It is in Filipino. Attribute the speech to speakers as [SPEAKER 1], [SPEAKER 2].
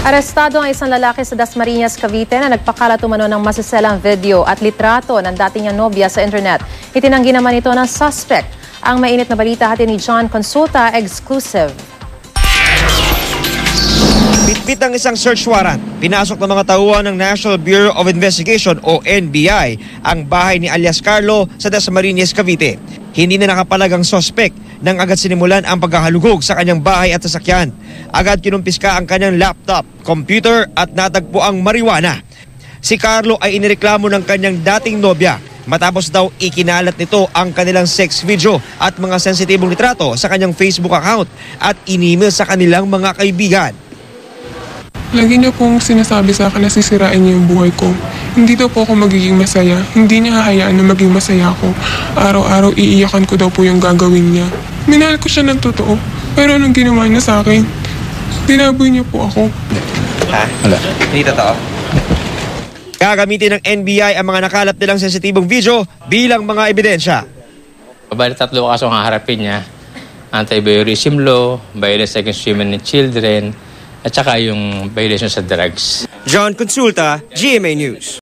[SPEAKER 1] Arestado ang isang lalaki sa Dasmariñas, Cavite na nagpakalat umano ng masiselang video at litrato ng dating niyang nobya sa internet. Itinanggi naman ito ng suspect. Ang mainit na balita hatid ni John Consulta, exclusive.
[SPEAKER 2] Bitbit ang isang search warrant. Pinasok ng mga tauhan ng National Bureau of Investigation o NBI ang bahay ni alias Carlo sa Dasmariñas, Cavite. Hindi na nakapalag ang suspect nang agad sinimulan ang paghahalugog sa kanyang bahay at sasakyan. Agad kinumpiska ang kanyang laptop, computer at natagpo ang marijuana. Si Carlo ay inireklamo ng kanyang dating nobya matapos daw ikinalat nito ang kanilang sex video at mga sensitibong litrato sa kanyang Facebook account at in-email sa kanilang mga kaibigan.
[SPEAKER 3] Lagi niya pong sinasabi sa akin na sisirain niya yung buhay ko. Hindi daw po ako magiging masaya. Hindi niya hahayaan na maging masaya ako. Araw-araw iiyakan ko daw po yung gagawin niya. Minahal ko siya ng totoo. Pero anong ginawa niya sa akin? Tinaboy niya po ako.
[SPEAKER 2] Ha? Wala. Hindi totoo. Gagamitin ng NBI ang mga nakalat nilang sensitibong video bilang mga ebidensya.
[SPEAKER 4] Bali 3 kaso ang haharapin niya. Anti-voyeurism law, violence against women and children, at saka yung violation sa drugs.
[SPEAKER 2] John Consulta, GMA News.